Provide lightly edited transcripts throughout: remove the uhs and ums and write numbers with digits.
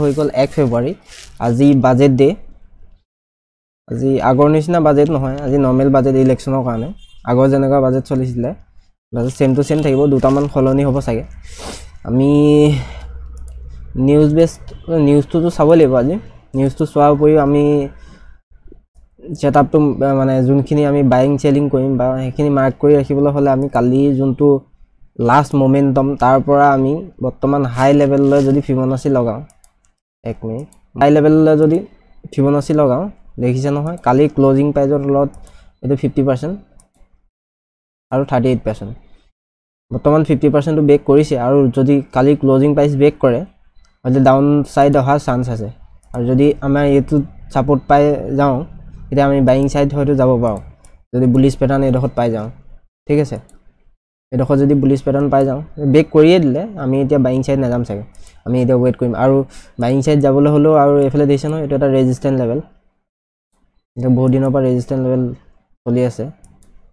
হৈ গ'ল 1 ফেব্ৰুৱাৰী আজি বাজেট ডে আজি আগৰ নিচিনা বাজেট নহয় আজি নৰ্মেল বাজেট ইলেকশ্যনৰ কাৰণে আগৰ যেনেকুৱা বাজেট চলিছিলে বাজেট সেম টু সেম থাকিব দুটামান খলনি হ'ব চাগে আমি নিউজটো চাব লাগিব আজি নিউজটো চোৱাৰ উপৰিও আমি সেটআপটো মানে যোনখিনি আমি বাইং সেলিং কৰিম বা সেইখিনি মাৰ্ক কৰি ৰাখিবলৈ হলে আমি কালি যোনটো লাষ্ট মোমেন্টাম তাৰ পৰা আমি বৰ্তমান হাই লেভেললৈ যদি ফিবোনাচি লগাও এক মিনিট হাই লেভেললৈ যদি ফিবোনাচি লগাও দেখিছে নহয় কালি ক্লোজিং প্ৰাইজৰ তলত এটো 50% আৰু 38% বৰ্তমান 50% টো ব্ৰেক কৰিছে আৰু যদি কালি ক্লোজিং প্ৰাইস ব্ৰেক কৰে হলে ডাউন সাইড অহাৰ চান্স আছে আৰু যদি আমাৰ এটো সাপোৰ্ট পাই যাও এটা আমি বাইং সাইড হয়তো যাব পাৰো যদি বুলিশ প্যাটার্ন এডখত পাই যাও ঠিক আছে এডখত যদি বুলিশ প্যাটার্ন পাই যাও ব্ৰেক কৰিয়ে দিলে আমি এতিয়া বাইং সাইড নাযাম চাগে আমি এটা ওয়েট কৰিম আৰু বাইং সাইড যাবলৈ হলো আৰু এফালে দিছে ন এটা ৰেজিস্ট্যান্ট লেভেল এটা বহুত দিনৰ পৰা ৰেজিস্ট্যান্ট লেভেল চলি আছে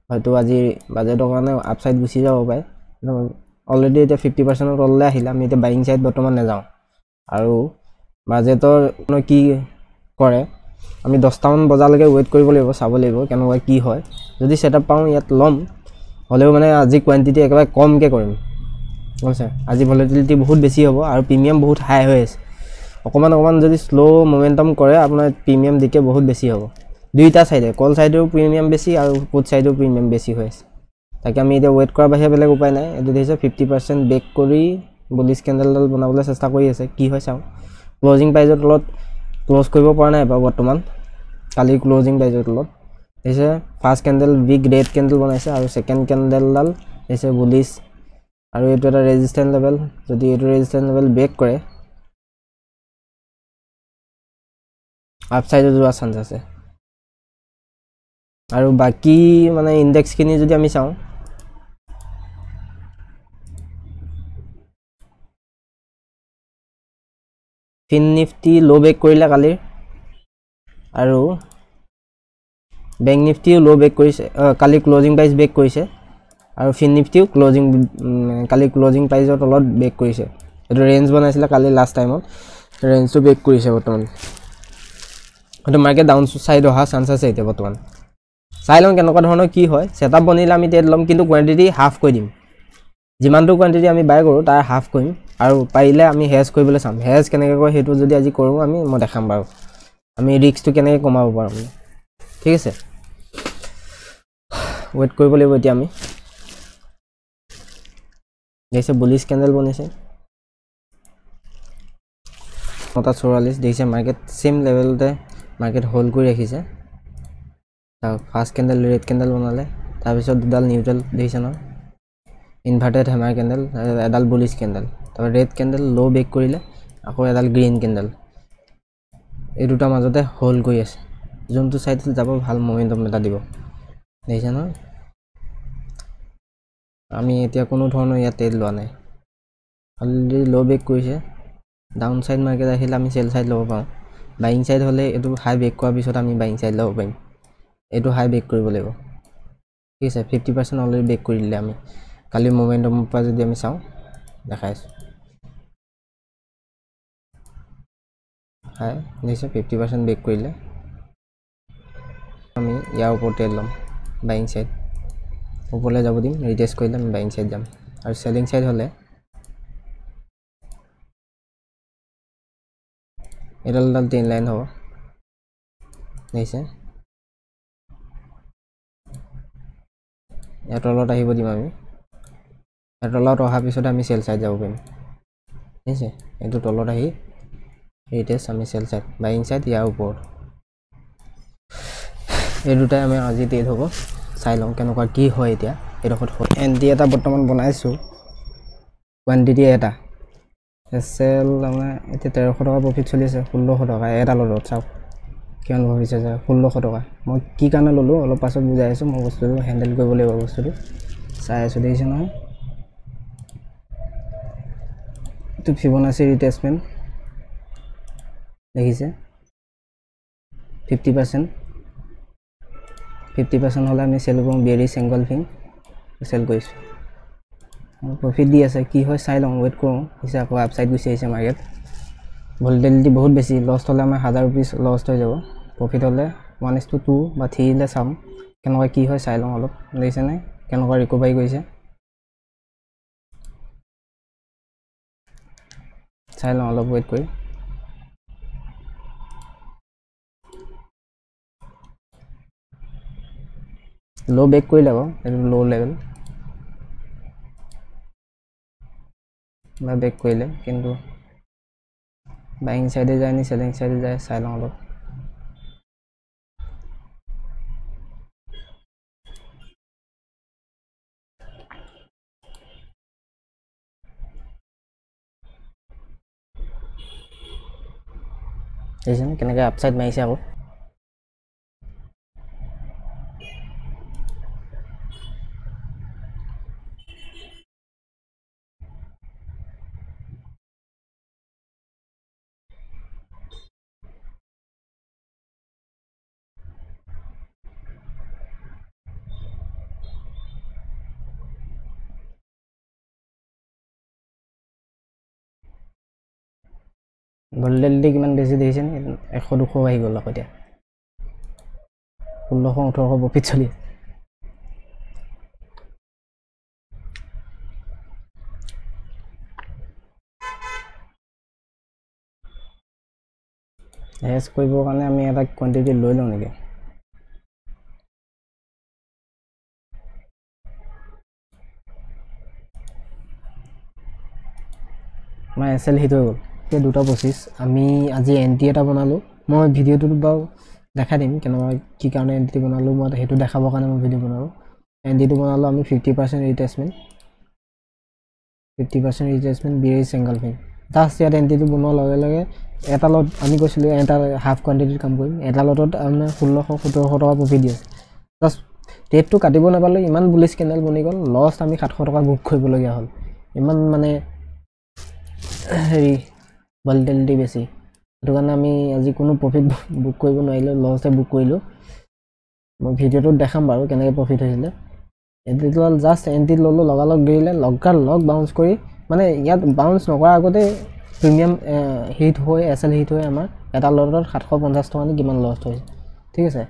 হয়তো আজি বাজেটৰ কাৰণে আপসাইড গুছি যাব পায় অলৰেডি এটা 50% ৰ তললৈ আহিলা আমি এটা বাইং সাইড বৰ্তমান নাযাও আৰু বাজেটৰ কি কৰে আমি 10টা মান বজালৈকে ওয়েট কৰিব লাগিব চাব লাগিব কেনেকুৱা কি হয় যদি সেটআপ পাও ইয়াত লম হলেও মানে আজি কোয়ান্টিটি একেবাৰে কমকে কৰিম বুজিছে আজি ভলাটিলিটি বহুত বেছি হ'ব আৰু প্ৰিমিয়াম বহুত হাই হৈ আছে অকমান যদি স্লো মোমেন্টাম কৰে আপোনাৰ প্ৰিমিয়াম দিকে বহুত বেছি হ'ব দুইটা সাইডে কল সাইডৰ প্ৰিমিয়াম বেছি আৰু পুট সাইডৰ প্ৰিমিয়াম বেছি হৈ আছে তাকে আমি এটা ওয়েট কৰা বাহিৰে বেলেগ উপায় নাই এটো দেখিছে 50% ব্ৰেক কৰি বুলিশ ক্যান্ডেলডাল বনাবলৈ চেষ্টা কৰি আছে কি হয় চাও ক্লোজিং প্ৰাইজৰ তলত ক্লোজ কৰিব পৰা নাই বা বৰ্তমান কালি ক্লোজিং প্ৰাইজৰ তলত দেখিছে first candle big red candle বনাইছে আৰু সেকেন্ড ক্যান্ডেলডাল দেখিছে বুলিশ আৰু এটো এটা ৰেজিস্ট্যান্ট লেভেল যদি এটো ৰেজিস্ট্যান্ট লেভেল ব্ৰেক কৰে আপসাইডে যোৱা চান্স আছে আৰু বাকি মানে ইনডেক্স খিনি যদি আমি চাও ফিন নিফটি লো ব্ৰেক কৰিলা কালি আৰু বেংক নিফটিও লো ব্ৰেক কৰিছে কালি ক্লোজিং প্ৰাইস ব্ৰেক কৰিছে আৰু ফিন নিফটিও ক্লোজিং কালি ক্লোজিং প্ৰাইসৰ তলত ব্ৰেক কৰিছে এটো ৰেঞ্জ বনাইছিল কালি লাষ্ট টাইমত ৰেঞ্জটো ব্ৰেক কৰিছে বৰ্তমান এটো মাৰ্কেট ডাউন সাইড অহা চান্স আছে এতিয়া বৰ্তমান চাই লম কেনেকুৱা ধৰণৰ কি হয় সেটআপ বনিলে আমি টেড লম কিন্তু কোয়ান্টিটি হাফ কৰি দিম যিমানটো কোয়ান্টিটি আমি বাই কৰো তাৰ হাফ কৰিম আৰু পাৰিলে আমি হেজ কৰিবলৈ চাম হেজ কেনেকৈ কয় হেতু যদি আজি কৰো আমি মই দেখাম বাৰু আমি ৰিস্কটো কেনেকৈ কমাব পাৰো ঠিক আছে ওয়েট কৰিব লাগিব এতিয়া আমি দেখিছে বুলিশ ক্যান্ডেল বনিছে 44 দেখিছে মাৰ্কেট সেম লেভেলতে মাৰ্কেট হোল্ড কৰি ৰাখিছে ফাৰ্স্ট ক্যান্ডেল ৰেড ক্যান্ডেল বনালে তাৰ পিছত দুডাল নিউট্ৰাল দেখিছে ন ইনভাৰ্টেড হ্যামাৰ ক্যান্ডেল এডাল বুলিশ ক্যান্ডেল তাৰ ৰেড ক্যান্ডেল লো ব্ৰেক কৰিলে আকৌ এডাল গ্ৰীন ক্যান্ডেল এই দুটা মাজতে হোল্ড কৰি আছে যোনটো সাইডে যাব ভাল মোমেন্টাম এটা দিব দেখিছে ন আমি এতিয়া কোনো ধৰণৰ ইয়াত টেড লোৱা নাই অলৰেডি লো ব্ৰেক কৰিছে ডাউন সাইড মার্কেট আহিলে আমি সেল সাইড লব পাও বাইং সাইড হলে এটো হাই ব্রেক কৰাৰ পিছত আমি বাইং সাইড লব পাৰিম এটো হাই ব্ৰেক কৰিব লাগিব ঠিক আছে 50% অলৰেডি ব্ৰেক কৰি দিলে আমি কালি মোমেন্টাম পৰা যদি আমি চাও দেখাইছো হাই নিছে 50% ব্ৰেক কৰিলে আমি ইয়াৰ ওপৰতে লম বাইং সাইড ওপৰলৈ যাব দিম ৰিটেষ্ট কৰিলে আমি বাইং সাইড যাম আৰু সেলিং সাইড হলে এডাল 3 লাইন হ'ব নিছে ইয়াৰ তলত আহিব দিম আমি ইয়াৰ তলত অহাৰ পিছত আমি সেল সাইড যাব পাৰিম নিছে এটো তলত আহি ৰিটেষ্ট আমি সেল সাইড বাইং সাইড ইয়াৰ ওপৰত এই দুটাই আমি আজি টেড হ'ব চাই লম কেনেকুৱা কি হয় এতিয়া এডখত এনটি এটা বৰ্তমান বনাইছো কোয়ান্টিটি এটা এসএল আমাৰ এতিয়া 1300 টকা প্ৰফিট চলি আছে 1600 টকা এটা ললত চাও কিমান ভাবিছে যে 1600 টকা মই কি কাৰণে ললো অলপ পাছত বুজাই আছো মই বস্তুটো হ্যান্ডেল কৰিব লাগিব বস্তুটো চাই আছো দেখিছে নহয় তো ফিবোনাচি ৰিটেষ্টমেন্ট দেখিছে 50% হলে আমি সেল কৰিম বেৰি এংগলফিং সেল কৰিছো প্ৰফিট দি আছে কি হয় চাই লম ওয়েট কৰো হিসা আকৌ আপসাইড গুছি আহিছে মাৰ্কেট ভলিটিলিটি বহুত বেছি লষ্ট হ'লে আমাৰ 1000 रुपीस লষ্ট হৈ যাব প্ৰফিট হ'লে 1:2 বা 3 লে চাম কেনেকৈ কি হয় চাই লওঁ অলপ দেখিছে নে কেনেকৈ ৰিকভাৰি কৰিছে চাই লওঁ অলপ ৱেইট কৰি লো বেক কৰিলে বাৰু এইটো লো লেভেল বা বেক কৰিলে কিন্তু বাইং সাইডে যায় নি সেলিং সাইডে যায় চাই লওঁ অলপ দেখিছেনে কেনেকৈ আপসাইড মাৰিছে আকৌ ভলিটিলিটি কিমান বেছি দেখিছে নে 100 200 আহি গ'ল আকৌ এতিয়া 1600 1800 প্ৰফিট চলি হেজ কৰিবৰ কাৰণে আমি এটা কোৱান্টিটি লৈ লওঁ নেকি মই এসএল হিট হৈ গ'ল এতিয়া 2:25 আমি আজি এন্ট্ৰি এটা বনালো মই ভিডিওটো বাৰু দেখা দিম কেনেকৈ কি কাৰণে এন্ট্ৰি বনালো মই হেতু দেখাবৰ কাৰণে মই ভিডিও বনালো এন্ট্ৰিটো বনালো আমি 50% ৰিটেচমেন্ট 50% ৰিটেচমেন্ট বিএ সিঙ্গেল ফিং জাস্ট ইয়াত এন্ট্ৰিটো বনোৱাৰ লগে লগে এটা লট আমি কৈছিলো এটা হাফ কোৱান্টিটিত কাম কৰিম এটা লটত আমি 1600 1700 টকা প্ৰফিট দি আছে জাস্ট ৰেটটো কাটিব নাপালে ইমান বুলিশ কেনেল বনি গ'ল লষ্ট আমি 700 টকা বুক কৰিবলগীয়া হ'ল ইমান মানে হেৰি ভলিটিলিটি বেছি সেইটো কাৰণে আমি আজি কোনো প্ৰফিট বুক কৰিব নোৱাৰিলো লষ্টে বুক কৰিলো মই ভিডিওটোত দেখাম বাৰু কেনেকৈ প্ৰফিট হৈছিলে এন্ট্ৰিটো জাস্ট এন্ট্ৰি ললো লগালগ গিৰিলে লগ বাউন্স কৰি মানে ইয়াত বাউন্স নকৰা আগতে প্ৰিমিয়াম হিট হৈ এসএল হিট হৈ আমাৰ এটা লটত 750 টকা নি কিমান লষ্ট হৈছে ঠিক আছে